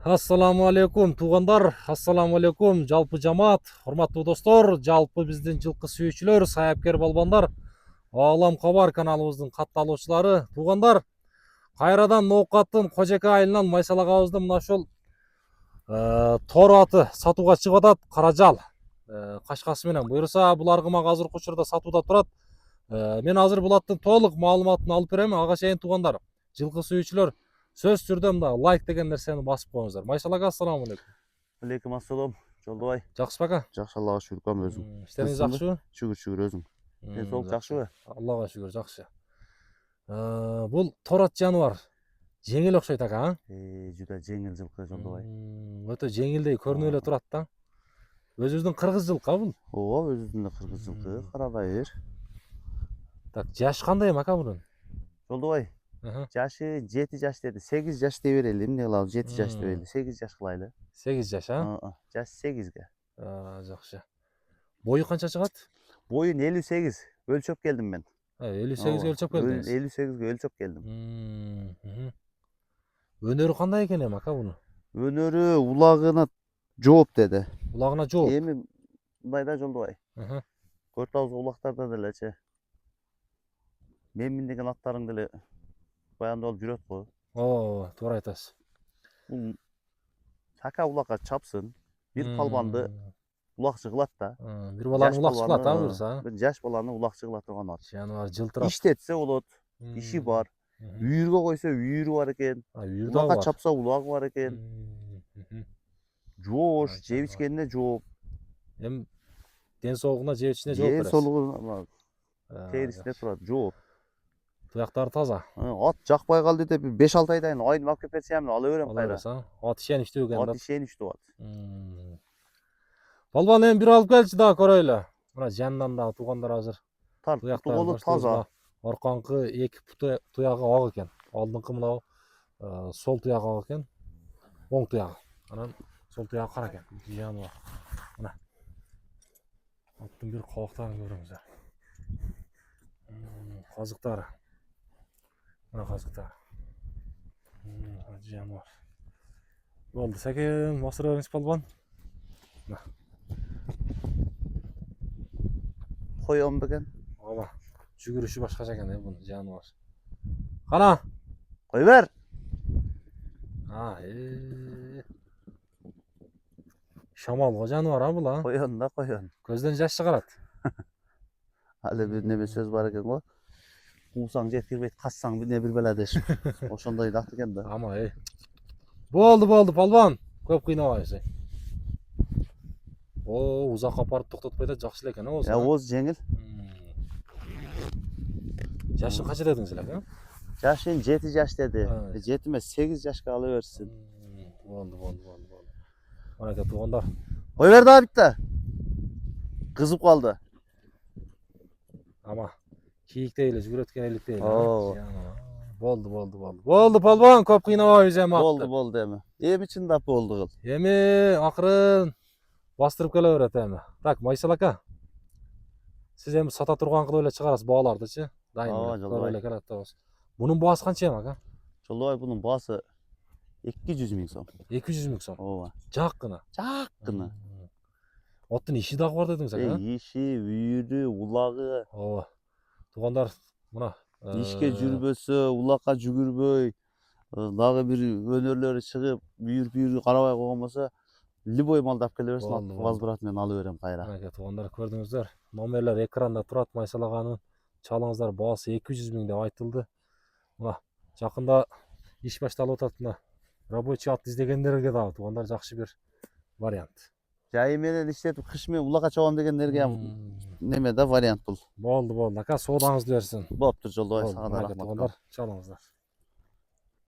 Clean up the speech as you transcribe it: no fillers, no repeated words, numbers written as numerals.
Ассаламу алейкум туугандар, ассаламу алейкум жалпы жамаат, урматтуу достор, жалпы биздин жылкы сүйүүчүлөр, саяпкер балбандар, Аалам Кабар каналыбыздын катталуучулары, туугандар, кайрадан ноокаттын Кожеке айылынан майсалагабызды мына ушул тоор аты сатууга чыгып атат, кара жал кашкасы менен. Буюрса бул аргымак азыркы учурда сатууда турат. Мен азыр бул аттын толук маалыматын алып берем. Ага чейин туугандар, жылкы сүйүүчүлөр, сөз түрдө мына лайк деген нерсени басып коюңуздар. Майсал ага, ассаламу алейкум. Алейкум ассалам, Жолдобай. Жакшысызбы ака? Жакшы, Аллага шүгүр, кам өзүң. Иштериңиз жакшыбы? Шүгүр өзүң. Денсаулык жакшыбы? Аллага шүгүр, жакшы. Бул тоор ат жаныбар жеңил окшойт ака, Жуда жеңил жылкы, Жолдобай. Өтө жеңилдей көрүнүп эле турат да. Өзүбүздүн кыргыз жылкы бул. Ооба, өзүбүздүн кыргыз жылкы, карабай бер. Так, жаш кандай эми ака bunun? Жолдобай, жашы 7 жаш деди. 8 жаш дей берели. Эмне кылабыз? 7 жаш дебейли. 8 жаш кылайлы. 8 жаш, Жаш 8ге. Жакшы. Бою канча чыгат? Боюн 58. Өлчөп келдим мен. 58ге өлчөп келдиңиз. 58ге өлчөп келдим. Өнөрү кандай экен эми ака bunun? Өнөрү улагына жооп деди. Улагына жооп. Эми мындай да, Жолдобай. Көрт ауыз улактарда делечи. Мен миндеген аттарың деле баянда болуп жүрөт го. Туура айтасыз. Бул така улакка чапсын, бир палбанды улакчы кылат да. Бир баланы улакчы кылат, буюрса. Бир жаш баланы улакчы кыла турган ат. Жаныбар жылтырап. Иштетсе болот, иши бар. Үйүргө койсо үйүрү бар экен. Улакка чапса улагы бар экен. Жоош, жеп ичкенине жооп. Эми ден соолугуна, жеп ичине жооп берет. Ден соолугуна терисине турат, жооп. Туяктары таза. Ат жакпай калды деп 5-6 айдан айын алып келип берсем, ала берем кайра. Ат ишеништүү экен да. Ат ишеништүү ат. Балбан эми бир алып келчи дагы көрөйлү. Мына жанынан дагы туугандар азыр. Туяктары таза. Аркаңкы 2 туягы ак экен. Алдыңкы мынау сол туягы ак экен. Оң туягы. Анан сол туягы кара экен. Жаныбар. Мына. Аттын бир кабактарын көрүңүздөр. Казыктары. Мына казыктар. Жаныбар. Болду, сәкен, басыра бериңиз балбан. Коем бекен. Ооба. Жүгүрүшү башкача экен бунун, жаныбар. Кана. Кой бер. Шамалго жаныбар бул, Коен да, коен. Көздөн жаш чыгарат. Али бир неме сөз бар экен го. Куусаң жеткирбейт, кассаң бир беле деш. Ошондой дат экен да. Ама Болду, балбан. Көп кыйнабайсың. Узак апарып токтотпой да жакшы эле экен, ооз. Ооз жеңил. Жашын канча дедиңиз эле, ака? Жашын 7 жаш деди. 7 эмес, 8 жашка ала берсин. Болду. Мына туугандар. Кой бер да битте. Кызып калды. Ама кийиктей эле жүгүрөткөн эликтей эле. Болду, балбан, көп кыйнабайбыз эми атты. Болду эми. Эми чындап болду кыл. Эми акырын бастырып келе берет эми. Так, Майсал ака. Сиз эми сата турган кылып эле чыгарасыз баалардычы? Дайым көрүп эле келатабыз. Бунун баасы канча эми ака? Жолдобай, бунун баасы 200 миң сом. 200 миң сом. Ооба. Жаккына. Аттын иши дагы бар дедиңиз ака? Иши, үйүрү, улагы. Ооба. Туугандар, мына ишке жүрбөсө, улакка жүгүрбөй, дагы бир өнөрлөрү чыгып, үйүрү карабай койгон болсо, любой малды алып келе берсин, возврат менен алып берем кайра. Мына туугандар, көрдүңүздөр. Номерлер экранда турат, Майсал аганын. Чалыңыздар, баасы 200 миң деп айтылды. Мына жакында иш башталып атат мына. Рабочий ат издегендерге дагы туугандар жакшы бир вариант. Жайы менен иштетип, кыш менен улакка чабам дегендерге неме да вариант бул. Болду, ака, соодаңызды берсин. Болуптур, Жолдобай, сага да рахмат. Чалыңыздар.